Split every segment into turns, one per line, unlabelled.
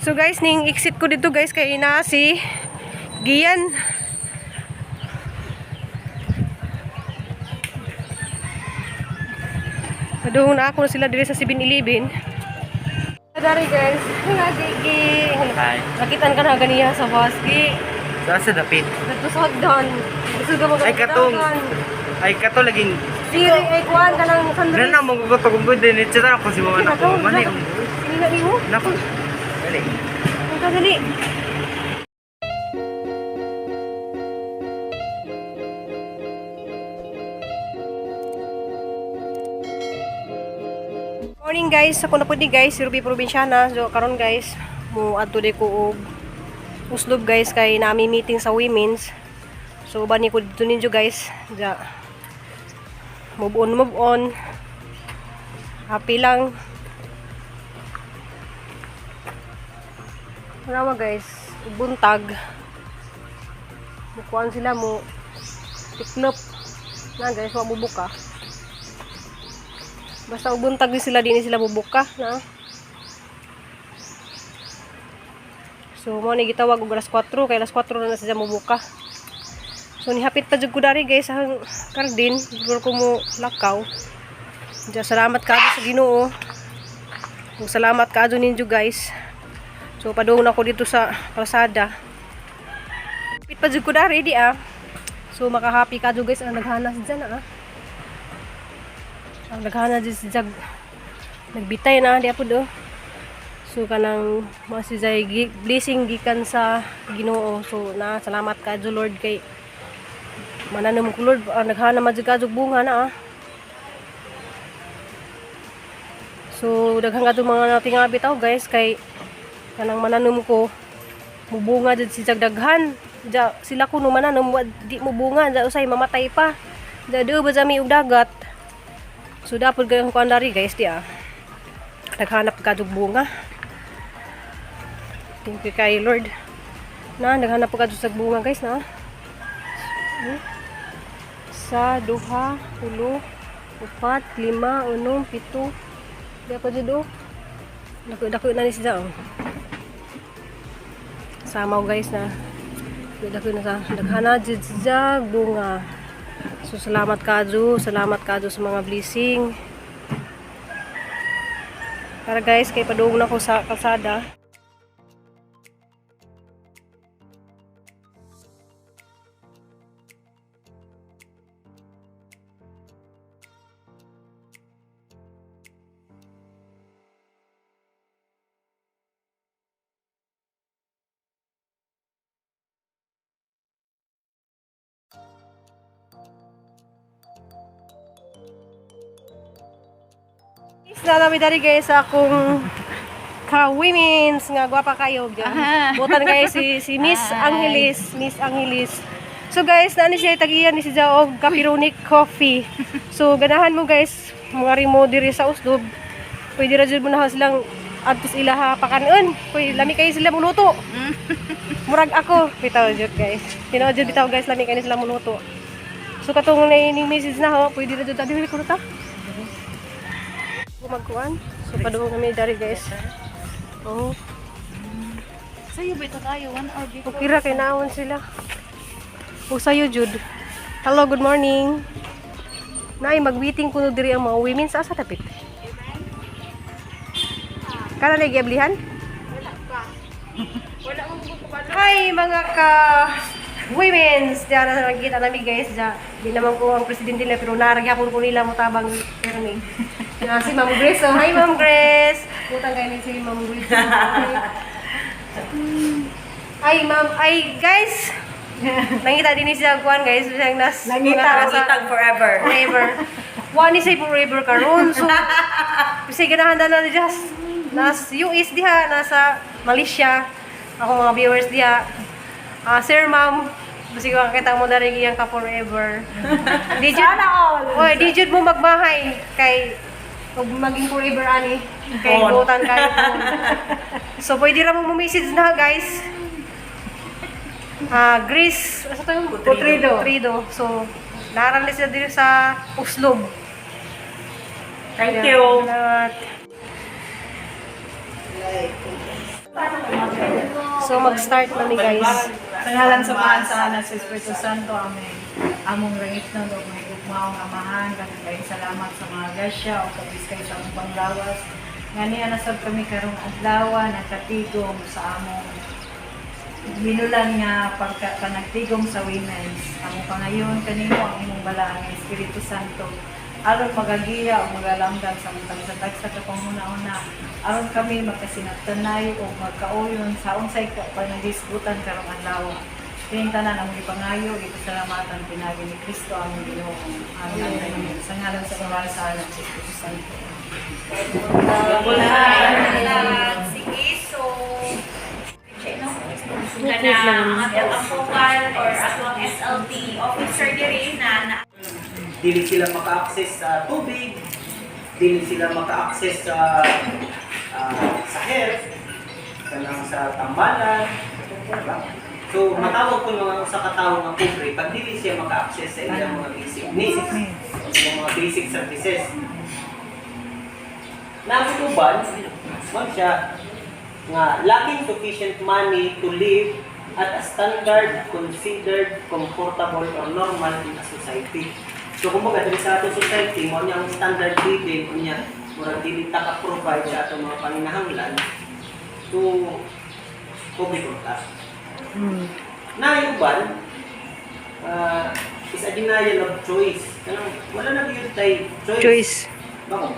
So guys, ning exit ko dito guys kay ina si Gian. Padung na ako sila diri sa 7-Eleven. Dari guys, nagigi. Nakitan ka na ganiya sa baski.
Sa dapit.
Nagtusod doon. Gusto ka mo
Ay katong. Ay kato laging.
Siri ay kuan ka ng sandali.
Na mo ko to kung din ito na ako si mama na ko mali.
Sini na imo?
Nako. Dali.
Dali. Morning guys, ako na po di guys, si Ruby Provinciana. So karon guys, mo adto di ko og uslob guys kay nami meeting sa women's. So bani ko dito ninyo guys. Ja. Move on. Happy lang. Rawa guys, buntag. Mukuan sila mo tiklop. Na guys, wa bubuka. Basta ubuntag din sila bubuka na. So mo ni gitawag og alas 4 kay alas 4 na sila bubuka. So ni hapit pa jud ko dari guys ang garden, siguro ko mo lakaw. Diya salamat kaadto sa Ginoo. Ug salamat kaadto ninyo guys. So padung na ko dito sa kalsada. Hapit pa jud ko dari di ah. So maka-happy kaadto guys ang naghanas diyan ah. Ang naghana dyan si Jag nagbitay na di po do. So kanang masizay blessing gikan sa Ginoo. So na salamat ka Lord kay mananom ko Lord naghana madjud bunga na ah. So daghang kadto mga nating bitaw guys kay kanang mananom ko mubunga dyan si Jag daghan. Ja sila kuno mananom di mo bunga ja usay mamatay pa. Ja do ba jami og dagat. So dapat gayong kuan dari guys di ah. Naghanap ka bunga. Thank you kay Lord. Na naghanap ka sa bunga guys na. Sa 2, 3, 4, 5, 6, 7. Di ako jud oh. Dako na ni siya oh. Samaw guys na. Dako na sa daghana jud siya bunga. So salamat kadto sa mga blessing. Para guys kay padung na ko sa kalsada. Nalami dari guys akong ka-women's nga gwapa kayo dyan. Butan guys si Miss Angelis. So guys, naani siya tagiyan ni si Jaog Kapironic Coffee. So ganahan mo guys, mga remo diri sa uslob. Pwede ra jud mo na silang adtos ilaha pakanon. Pwede lami kayo sila muluto. Murag ako bitaw jud guys. Tinuod jud bitaw guys, lami kayo sila muluto. So katong ning message na ho, pwede ra jud ta dili ko ta. Magkuan. So padung kami dari guys. Oh.
Sayo ba ito tayo? 1 hour before.
Kira kay naon sila. O sayo jud. Hello, good morning. Nay mag-meeting kuno diri ang mga women sa asa dapit. Kana lagi ablihan?
Wala pa. Wala mo buko.
Hi mga women's. Diyan na nakikita namin guys. Di naman ko ang presidente nila pero naragyan ko nila mo tabang permi. Si Ma'am Grace. Oh, hi Ma'am Grace. Putang kayo ni si Ma'am Grace. Ay Ma'am, ay guys. Nangita din siya kuan guys, siyang
Nangita forever.
One is forever karon. So kasi ganahan na just nas US diha nasa Malaysia. Ako mga viewers diha. Sir Ma'am, basi ko kakita mo dari iyang ka forever.
Sana all.
Oy, di jud mo magmahay kay ug maging forever ani kay butan kayo po. So pwede ra mo message na guys. Grace asa to yung Putrido. So naran sila dito sa Uslob.
Thank you.
Salamat. So mag-start na ni guys.
Sa ngalan sa Mahal sa Anak sa Espiritu Santo, Amen. Among langit na loob, may gugmaong amahan, kayong salamat sa mga gasya o kabis kayo sa among panglawas. Nga niya nasab kami karong adlaw nakatigom sa among minulan nga panagtigom sa women's. Among pangayon kanimo ang imong balaan ng Espiritu Santo. Aron magagiya o magalamdan sa mga tagsa-tagsa ka panguna-una. Aron kami magkasinagtanay o magkauyon sa unsay panagdisputan karong adlaw. Pintanan ang mga pangayo, ipasalamatan pinagi ni Kristo ang Ginoo. Amen. Sa ngalan sa Mahal sa Anak sa Espiritu Santo.
Sige, so kana ang atong approval or atong SLT officer diri na
Dili sila maka-access sa tubig, dili sila maka-access sa health, kanang sa tambalan. Diba? So, matawag ko mga sa katao ng pobre, pag dili siya maka-access sa ilang mga basic needs, mga basic services. Nakutuban, man siya, nga lacking sufficient money to live at a standard considered comfortable or normal in a society. So kumbaga diri sa atong society mo niya ang standard living unya murag dili ta ka provide sa atong mga panginahanglan to public ta. Naiuban is a denial of choice. Kanang wala na gyud tay choice. Bako.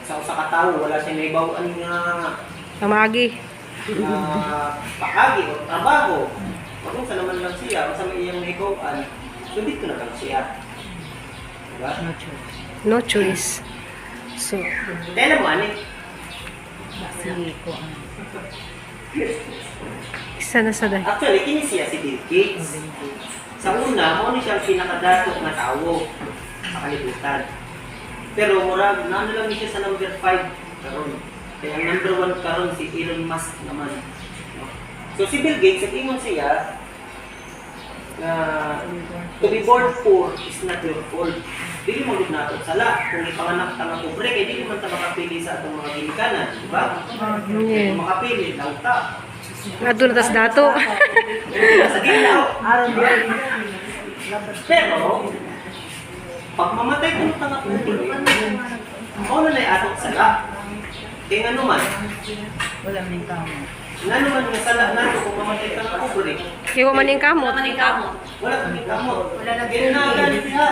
Sa usa ka tawo wala siya naibaw-an nga
Kamagi.
pakagi o trabaho. Kung sa naman lang siya, sa may iyang naibaw-an, so dito na lang siya. Diba?
No choice. So,
Dahil naman
isa na sa dahil.
actually, kini siya si Bill Gates. Sa una, mo ni siyang pinakadatot na tao sa kalibutan. Pero murag, naano lang siya sa number 5 karon. Kaya ang number 1 karon si Elon Musk naman. No? So si Bill Gates, ingon siya na to be born poor is not your fault. Dili mo gud nato sala kung ipanganak ta nga pobre kay dili man ta makapili sa atong mga ginikanan, di ba? Kung makapili lang ta.
Ato na tas dato.
Sa ginaw, pero pag mamatay ko ta nga pobre, ako na lay atong sala. Kaya nga naman,
Wala man kamo.
nga naman nga sala nato kung mamatay ka nga pobre,
Kiwa man yung kamot.
wala kami kamot. Wala na ginagan siya.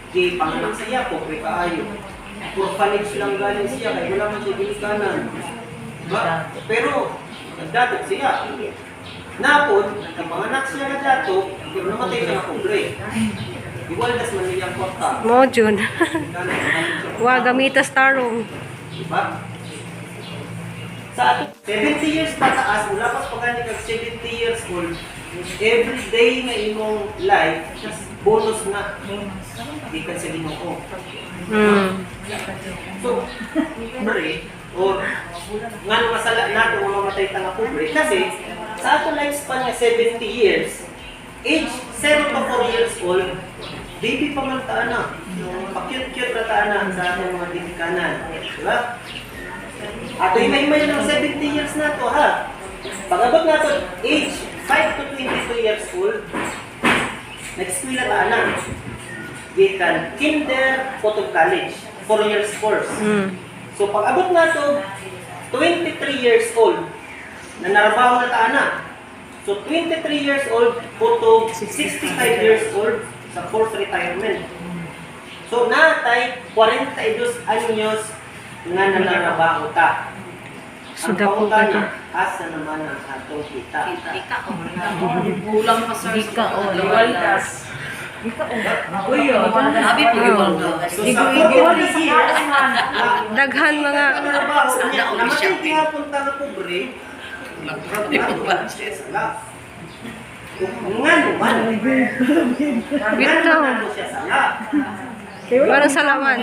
Di panganak siya, pobre kaayo. Orphanage lang galing siya, kaya wala man siya ginikanan. Diba? Pero, nagdatok siya. Napon, nagpanganak siya na dato, pero namatay siya na pobre. Iwaldas man niya ang kwarta.
Mo, Jun.
Gano'n,
Wa, gamitas tarong.
diba? Sa ato, 70 years pataas, mula pas pagani kag 70 years old, every day na imong life, just bonus na. Di ka sa Ginoo. So, pobre, or nga nung masala nato kung mamatay ta nga pobre, kasi sa ato lifespan nga 70 years, age 0 to 4 years old, baby pa man taan na. Pa-cute-cute na taan na sa atong mga dinikanan. Diba? Ato himay-himay ng 70 years na to ha. Pag-abot na to, age 5 to 22 years old, nag-eskwela taan na. Gikan kinder, photo college, 4 years course. So pag-abot na to, 23 years old, na narabaho na taan na. So 23 years old, photo 65 years old sa forced retirement. So natay 42 anyos nga nanarabaho ta.
So,
Ang
dako
pauta
ka
na, asa naman ang atong kita.
kulang pa sir.
Ika o, liwaldas.
Abi po yung
So sa 40 years,
Daghan mga
nanarabaho niya, namatay kaya punta na pobre, nga naman.
Bitaw.
Nga siya sala.
Parang salaman.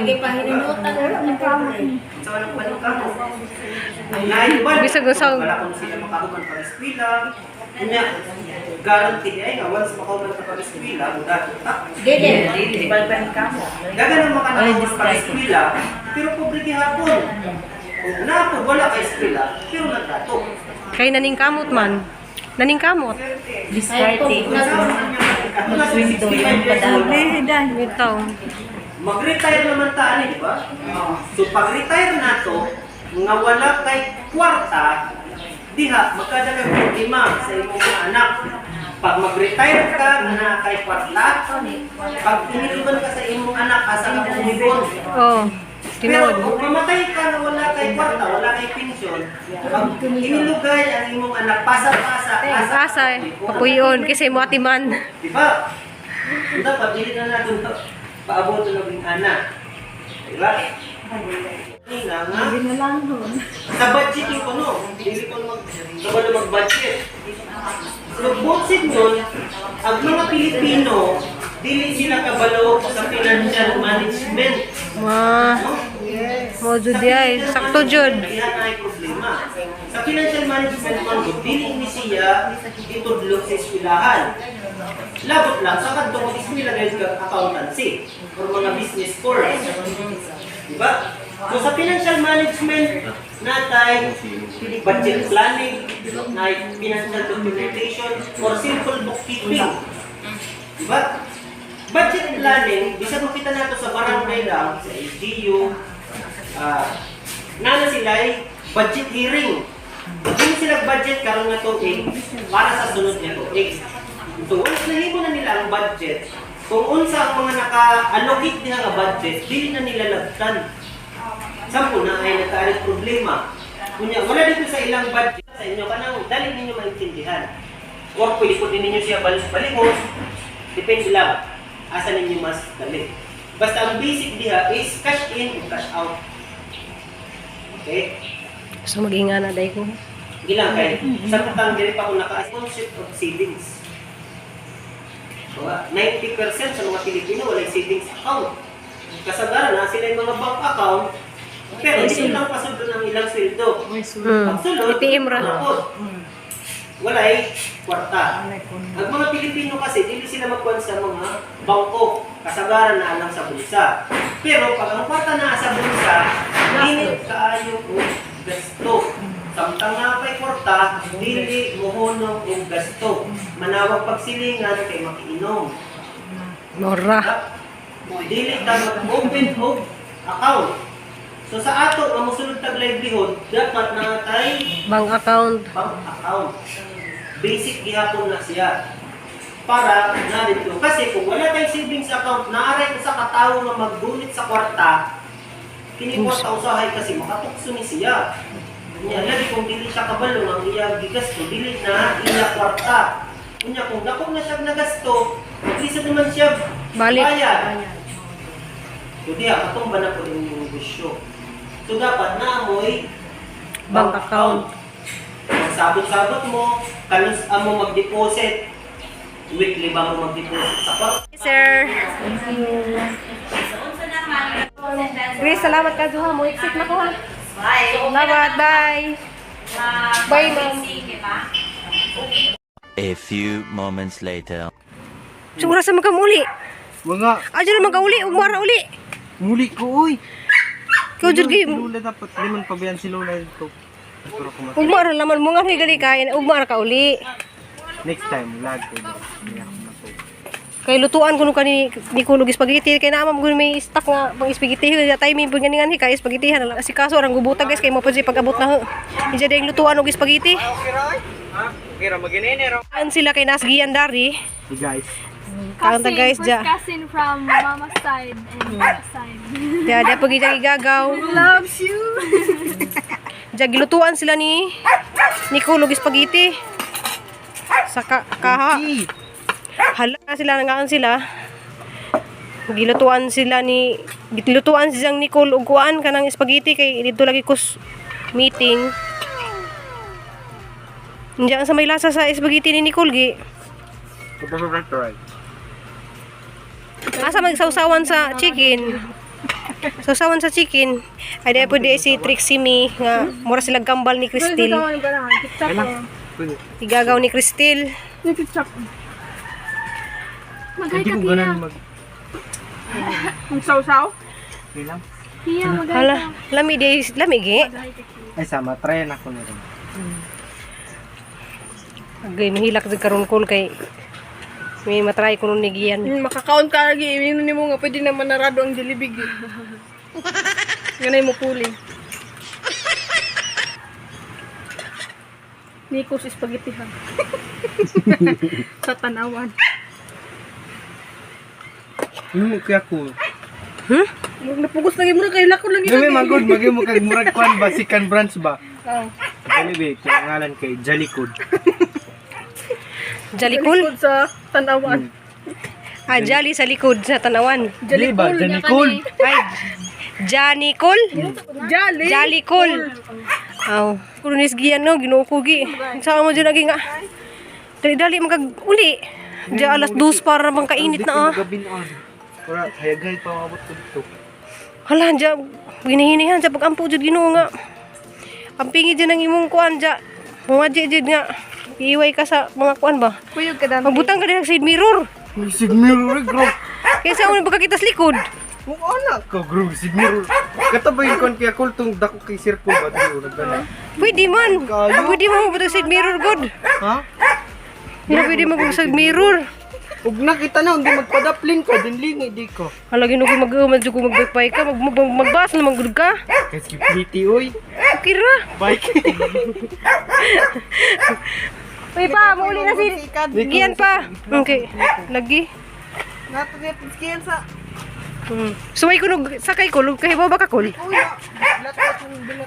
Sa walang panukamo. Naiban.
Bisag usaw.
Wala kung sila makahuman pa eskwela. Kanya, guarantee ay nga, once makahuman ka pa eskwela, dapat ta.
Balban kamo.
Gaganang makanahuman pa eskwela, pero pobre gihapon. Kung na wala kay eskwela, pero nagdato.
Kay naning kamot man. Naning kamot.
Discarding.
Kato na 65 years old.
Ito.
Mag-retire naman tayo, di ba? So pag-retire na to, nga wala kay kwarta, diha, magkadalang problema sa imong mga anak. Pag mag-retire ka na kay kwarta, pag iniliban ka sa imong anak, asa ka kumibon.
Oh.
Pero
Tinood.
kung mamatay ka na wala kay kwarta, wala kay pensyon, pag inilugay ang imong anak, pasa-pasa,
Asa papuyon kasi mo atiman.
di ba? Dapat, dili na natin paabot na ng anak. Di ba? Hindi nga nga. Sa budgeting ko, no? Hindi ko kabalo mag-budget. So, budget nun, ang mga Pilipino, dili sila kabalo sa financial management.
Mo jud ay sakto jud.
Kaya na ay problema. Sa financial management man, dili ni siya itudlog sa eskwelahan. Labot lang, sa kanto kung eskwela dahil ka accountancy or mga business course. Diba? So sa financial management, natay budget planning, natay financial documentation, or simple bookkeeping. Diba? Budget planning, bisa makita nato sa barangay lang, sa LGU, nana sila ay budget hearing. Hindi sila budget karon nga tuig para sa sunod nga tuig. So, once nahimo na nila ang budget, kung unsa ang mga naka-allocate diha nga budget, dili na nila labtan. Sampo na ay nagkaaring problema. Kunya, wala dito sa ilang budget sa inyo, kanang dali ninyo maintindihan. Or pwede po din ninyo siya balik-balikos, depende lang. Asa ninyo mas dali. Basta ang basic diha is cash in and cash out. Okay?
So mag-inga na day ko.
Gilang kay sa katang diri pa ko naka-concept of savings. So, 90% sa mga Pilipino wala savings account. Kasagaran na sila yung mga bank account, pero hindi lang pasod ng ilang sweldo. Pagsulod,
ATM ra.
walay kwarta. Ang mga Pilipino kasi, hindi sila magkuhan sa mga bangko, kasagaran na alam sa bulsa. Pero pag ang kwarta na sa bulsa, hindi kaayo o gasto. Samtang nga pa'y kwarta, hindi muhunong o gasto. Manawag pagsilingan kay makiinom.
Mora.
Dili ka mag-open of account. So sa ato, ang musulod tag livelihood, dapat na tayo
Bank account.
bank account. Basic gihapon na siya. Para na dito. Kasi kung wala tayong savings account, naaray ko sa katao na maggunit sa kwarta, kinikwarta usahay kasi makatukso ni siya. Kanya, lagi kung dili siya kabalo, ang iya gigasto, dili na iya kwarta. Kanya, kung dakong na siya nagasto, maglisa naman siya
Balik.
bayad. So diya, katumba na po yung negosyo. So dapat naamoy
Bank account.
Sabot-sabot mo, kanus mo mag-deposit. Weekly ba mo mag-deposit sa kwarta?
Sir.
So, unsa naman,
Grace, salamat ka Zuha. Mo exit na ko ha.
bye.
Salamat. Bye. Bye, ma'am.
Sige, ma.
A few moments later.
Siguro sa magkamuli.
Mga,
Aja na magkauli. Umara uli.
muli ko, uy.
Ikaw jud
Si
kay
Lola dapat, di man pabayan si Lola dito. Pero kung
umara naman mo nga gali kain. Umara ka uli.
next time, lag ko na. Hindi ako na to.
Kay lutuan ko nung kani ni kulog spaghetti kay naman mo may stock nga pang spaghetti ya time pud ganingan hi kay spaghetti han si kaso orang gubutag guys kay mo pud pag-abot na. Ija ding lutuan og spaghetti.
Ha? Okay, maginene ro.
An sila kay nasgian dari.
Hey guys.
Kanta guys
first
ja.
cousin from mama's side and dad's side.
Ja dia pag igagaw.
Loves you.
Ja gilutuan sila ni kulog spaghetti. Sa kaha. Hala sila nangaan sila. Gilutuan sila ni gilutuan siyang Nicole og kuan kanang spaghetti kay dito lagi kus meeting. Diyan sa may lasa sa spaghetti ni Nicole gi.
Ito sa right.
Asa magsawsawan sa chicken. Sawsawan sa chicken. Ay dai pud si Trixie Mi nga mura sila gambal ni Cristel.
Kailan? Pwede.
Igagaw ni Cristel.
Hindi ko ganun mag...
Ang sausaw?
Kailan?
Iya, maganda.
Hala, lami di, lami gi.
Ay, sama. Try na ko na rin.
Agay, mahilak sa karon kol kay may matry ko nung nigiyan.
Makakaon ka lagi, imino nimo nga pwede naman narado ang dilibig. Ganay mo puli. Nikos spaghetti ha. Sa tanawan.
Ano kaya ko?
Napugos lagi mo na kay lakon lagi.
Dami magod. Magi mo kag murag kwan ba? Sikan branch ba?
Oh.
Jollibee. Kinangalan kay Jalikod.
Jalikul?
Likod sa tanawan.
Ah, jali sa likod sa tanawan.
Di ba? Jalikod.
Ay, Janikol?
Jali.
Jalikol. Aw, kurunis giyan no, ginukugi. Saan mo dyan lagi nga? Dali-dali magag-uli. Diyan alas 2 para bang kainit na ah.
Gabi na. Wala, hayagay pa mabot ko dito.
Hala, diyan, ginahinihan sa pag-ampo dyan ginoo nga. Ang pingi dyan ang imong kuan dyan. Mga dyan nga. Iiway ka sa mga kuan ba?
Kuyog ka dami.
Magbutang ka din sa side mirror.
Sigmiro, bro.
Kaysa ako pagkakitas likod.
Mukha anak ko, bro. Sigmiro. Katabay kon kaya kultong dako kay circle ba? Dito, nagdala.
Pwede man. Pwede mo magbutang side mirror, God.
Ha?
Hindi pwede magbutang side mirror.
Huwag nakita na, hindi magpadapling ka. Dinlingi, di ko.
Hala, ginugi mag-umadyo ko magbapay ka. Magbas na magod ka.
Kasi pretty, oy.
Kira.
Bike.
Uy pa, mauli na si... Giyan pa. Okay. Lagi.
Nato niya piskiyan sa
Suway ko nung sakay ko. Lug kahibaw ba ka kol?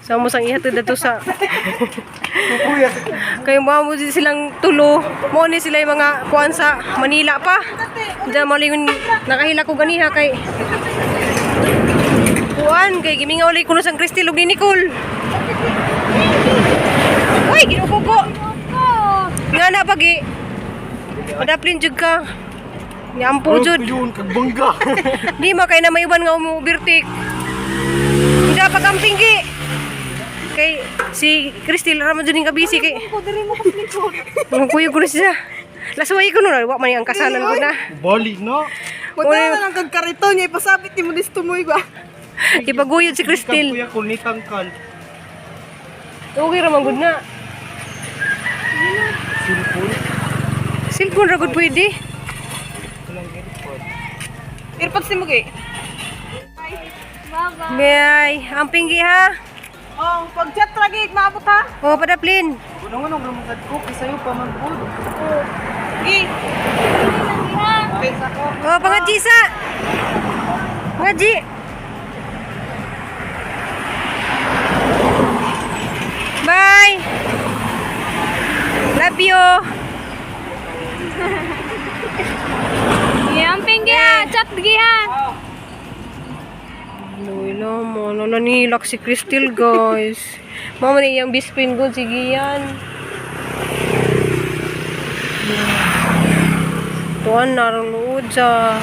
Sa mo sang ihatid na to sa... Kaya mga mo din silang tulo. Mo ni sila yung mga kuan sa Manila pa. Diyan malingon nakahila ko ganiha kay... Kuan, kay gimingaw ulit ko na sang Christy lug ni Nicole. Uy, ginukuko. Nga na pagi. Padaplin jud ka. Nyampo jud.
Yun, kagbangga.
Di makay na maiwan nga umubertik. Hindi pagamping gi. Kay si Crystal ramo jud ning kabisi kay. Ang kuyo ko siya. Lasway ko no, wa man ang kasalan ko na.
Bali, no?
Wala na lang kag karito niya ipasabit ni mo disto mo iba.
Ipaguyod si Crystal.
Kuya, kunitang kal.
Okay ra man gud na. Silpon ra gud pwede.
Irpods ni mo kay.
Bye-bye.
May amping gi ha.
Oh, pag chat lagi maabot ha.
O padaplin.
Unang anong ramagad ko, kaysa yung pamangkod.
Gi.
O pangadji sa. Pangadji. Bye. Love you.
Yamping gya, chat gya.
Loy naman, nananilak si Crystal guys. Mama ni yung best friend ko, sige yan. Tuan narang luod sa